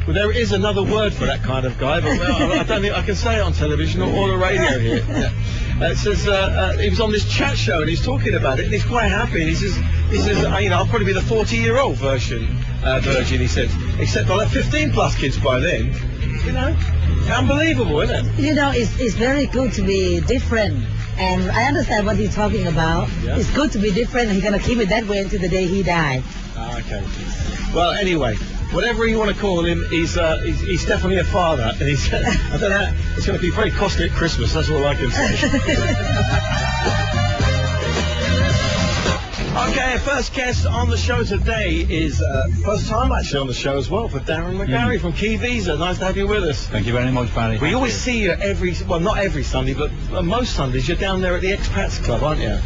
Well, there is another word for that kind of guy, but I don't think I can say it on television or the radio here. It says he was on this chat show and he's talking about it and he's quite happy. And he says, you know, I'll probably be the 40-year-old virgin. He said, except I'll have 15+ kids by then. You know, unbelievable, isn't it? You know, it's very good to be different. And I understand what he's talking about. Yeah. It's good to be different, and he's going to keep it that way until the day he dies. Ah, okay. Well, anyway, whatever you want to call him, he's definitely a father. And he's, I don't know, it's going to be very costly at Christmas, that's all I can say. Okay, first guest on the show today is first time actually on the show as well for Darren McGarry from Key Visa. Nice to have you with us. Thank you very much, Barry. We always see you not every Sunday, but most Sundays you're down there at the Expats Club, aren't you?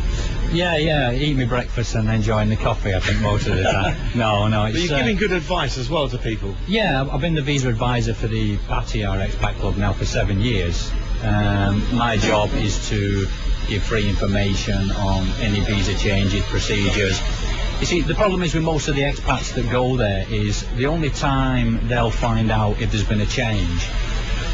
Yeah, eat me breakfast and enjoying the coffee, I think, most of the time. No, but you're giving good advice as well to people. Yeah, I've been the visa advisor for the Pattaya Expat Club now for 7 years. My job is to give free information on any visa changes, procedures. You see, the problem is with most of the expats that go there is the only time they'll find out if there's been a change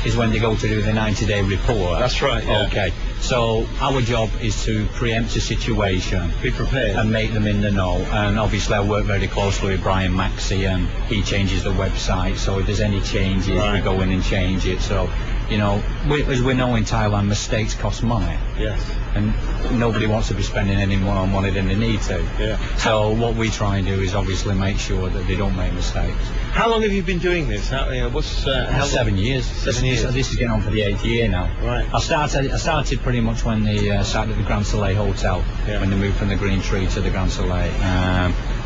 is when they go to do the 90-day report. That's right, yeah. Okay, so our job is to preempt a situation. Be prepared. And make them in the know. And obviously I work very closely with Brian Maxey and he changes the website, so if there's any changes, we go in and change it. So, you know, as we know in Thailand, mistakes cost money. Yes. And nobody wants to be spending any more on money than they need to. Yeah. So what we try and do is obviously make sure that they don't make mistakes. How long have you been doing this? How 7 years. 7 years. This is getting on for the 8th year now. Right. I started pretty much when they started at the Grand Soleil Hotel, when they moved from the Green Tree to the Grand Soleil.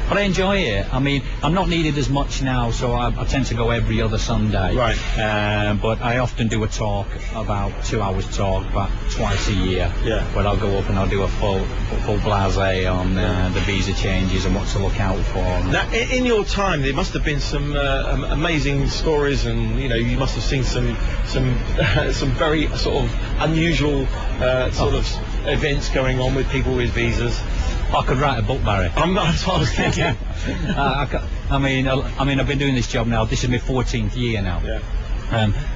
But I enjoy it. I mean, I'm not needed as much now, so I tend to go every other Sunday. Right. But I often do a talk, about 2 hours talk, about twice a year. Yeah. Where I'll go up and I'll do a full blasé on the visa changes and what to look out for. Now, in your time, there must have been some amazing stories, and you know, you must have seen some very sort of unusual of events going on with people with visas. I could write a book, Barry. That's what I was thinking. I mean, I've been doing this job now. This is my 14th year now. Yeah.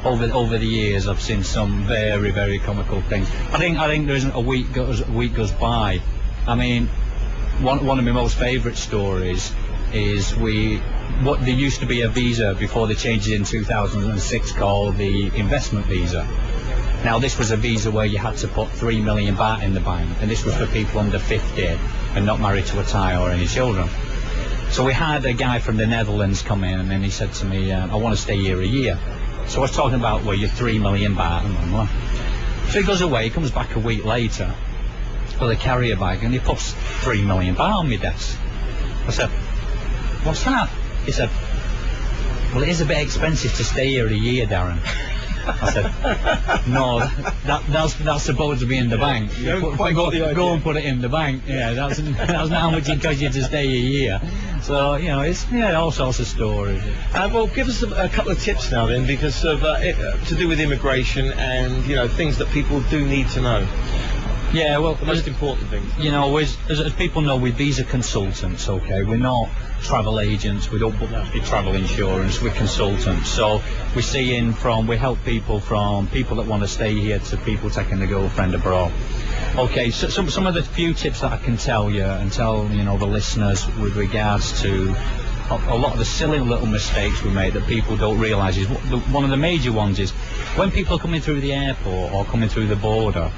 Over the years, I've seen some very, very comical things. I think there isn't a week goes by. I mean, one of my most favourite stories is there used to be a visa before they changed it in 2006 called the investment visa. Now, this was a visa where you had to put 3 million baht in the bank, and this was for people under 50 and not married to a Thai or any children. So we had a guy from the Netherlands come in, and then he said to me, I want to stay here a year. So I was talking about, well, you're 3 million baht. So he goes away, he comes back a week later with a carrier bag, and he puts 3 million baht on my desk. I said, what's that? He said, well, it is a bit expensive to stay here a year, Darren. I said, no, that's supposed to be in the bank. Go and put it in the bank. Yeah, that's not how much it costs you to stay a year. So, you know, it's all sorts of stories. Well, give us a couple of tips now then, because of to do with immigration and, you know, things that people do need to know. Yeah, well, the most important thing. You know, as people know, we're visa consultants, okay? We're not travel agents, we don't book travel insurance, we're consultants. So we help people from people that want to stay here to people taking their girlfriend abroad. Okay, so some of the few tips that I can tell you and tell, you know, the listeners with regards to a lot of the silly little mistakes we make that people don't realise is one of the major ones is when people are coming through the airport or coming through the border.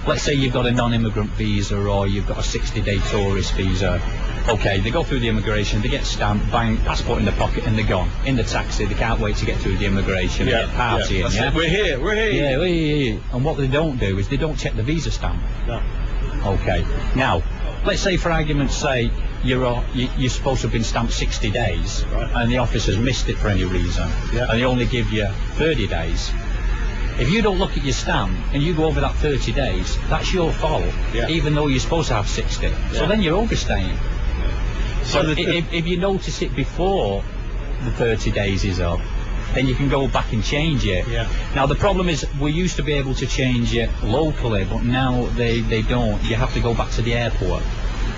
Let's say you've got a non-immigrant visa or you've got a 60-day tourist visa. Okay, they go through the immigration, they get stamped, bang, passport in the pocket, and they're gone. In the taxi, they can't wait to get through the immigration and get partying, yeah? We're here. Yeah, we're here. And what they don't do is they don't check the visa stamp. No. Okay. Now, let's say for argument's sake, you're supposed to have been stamped 60 days, right, and the officer's missed it for any reason, and they only give you 30 days. If you don't look at your stamp and you go over that 30 days, that's your fault, even though you're supposed to have 60. So then you're overstaying. So if you notice it before the 30 days is up, then you can go back and change it. Now the problem is we used to be able to change it locally, but now they don't. You have to go back to the airport.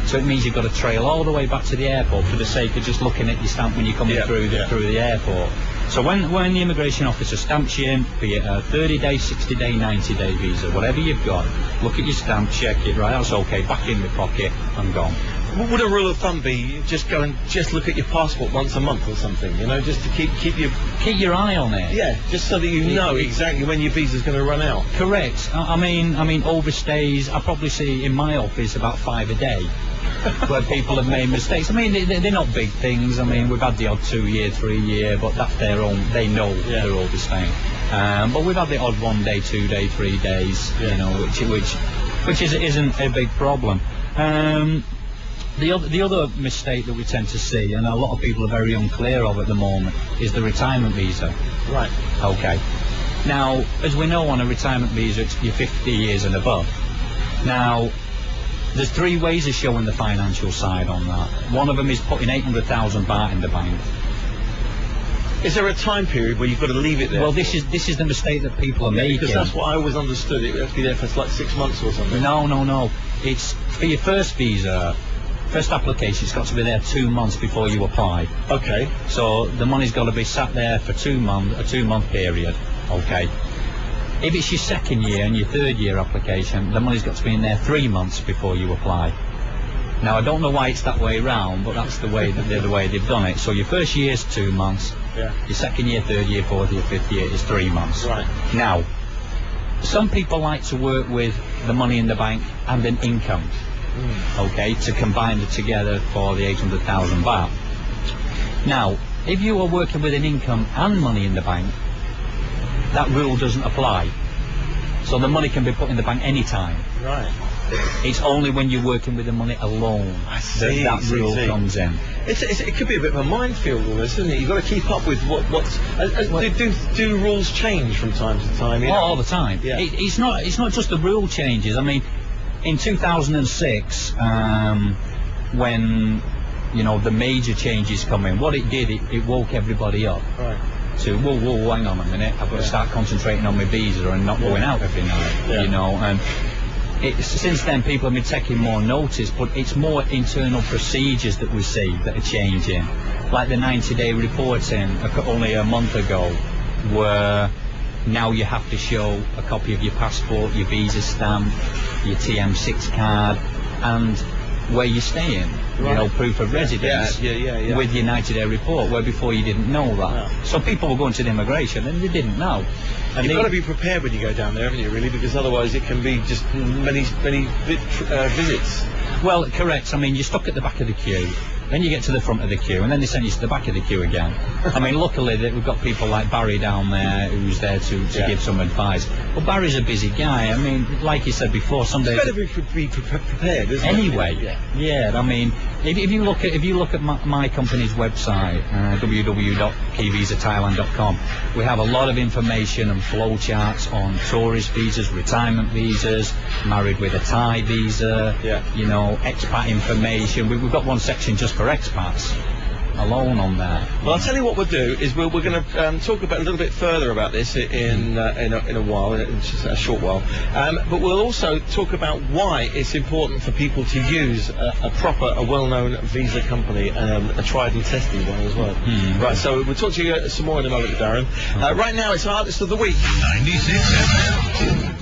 So it means you've got to trail all the way back to the airport for the sake of just looking at your stamp when you're coming through the airport. So when the immigration officer stamps you in, be it a 30-day, 60-day, 90-day visa, whatever you've got, look at your stamp, check it, right, that's okay, back in the pocket, I'm gone. What would a rule of thumb be? Just go and just look at your passport once a month or something, you know, just to keep your eye on it. Yeah, just so that you know exactly when your visa's going to run out. Correct. I mean, overstays, I probably see in my office about 5 a day. Where people have made mistakes. I mean, they're not big things. I mean, we've had the odd 2-year, 3-year, but that's their own. They know they're overstaying. But we've had the odd 1 day, 2 day, 3 days. You know, which isn't a big problem. The other mistake that we tend to see, and a lot of people are very unclear of at the moment, is the retirement visa. Right. Okay. Now, as we know, on a retirement visa, you're 50 years and above. Now, there's 3 ways of showing the financial side on that. One of them is putting 800,000 baht in the bank. Is there a time period where you've got to leave it there? Well, this is the mistake that people are making. Because that's what I always understood. It has to be there for like 6 months or something. No. It's for your first visa, first application. It's got to be there 2 months before you apply. Okay. So the money's got to be sat there for 2 months, a 2-month period. Okay. If it's your second year and your 3rd year application, the money's got to be in there 3 months before you apply. Now, I don't know why it's that way round, but that's the way they've done it. So your first year's 2 months, your second year, 3rd year, 4th year, 5th year is 3 months. Right. Now, some people like to work with the money in the bank and an income, okay, to combine it together for the 800,000 baht. Now, if you are working with an income and money in the bank, that rule doesn't apply. So the money can be put in the bank anytime. Right. It's only when you're working with the money alone that rule comes in. It could be a bit of a minefield, all this, isn't it? You've got to keep up with what's... do rules change from time to time? You know? All the time. Yeah. It's not just the rule changes. I mean, in 2006, when, you know, the major changes come in, what it did, it woke everybody up. Right. To whoa, hang on a minute, I've got to start concentrating on my visa and not going out every night, you know, and since then people have been taking more notice, but it's more internal procedures that we see that are changing, like the 90-day reporting only a month ago, where now you have to show a copy of your passport, your visa stamp, your TM6 card, and where you're staying, you know, proof of residence with your 90-day report, where before you didn't know that. So people were going to the immigration and they didn't know. And you've got to be prepared when you go down there, haven't you, really, because otherwise it can be just many visits. Well, correct. I mean, you're stuck at the back of the queue, then you get to the front of the queue, and then they send you to the back of the queue again. I mean, luckily that we've got people like Barry down there who's there to give some advice. Well, Barry's a busy guy. I mean, like you said before, some days... It's better to be prepared, isn't it? Anyway, I mean, if you look at my company's website, www.keyvisathailand.com, we have a lot of information and flow charts on tourist visas, retirement visas, married with a Thai visa, you know, expat information. We've got one section just for expats alone on there. Well, I'll tell you what we'll do is we're going to talk about a little bit further about this in a while, in just a short while. But we'll also talk about why it's important for people to use a well-known visa company, a tried and tested one as well. Right. So we'll talk to you some more in a moment, Darren. Right now, it's Artist of the Week. 96 FM.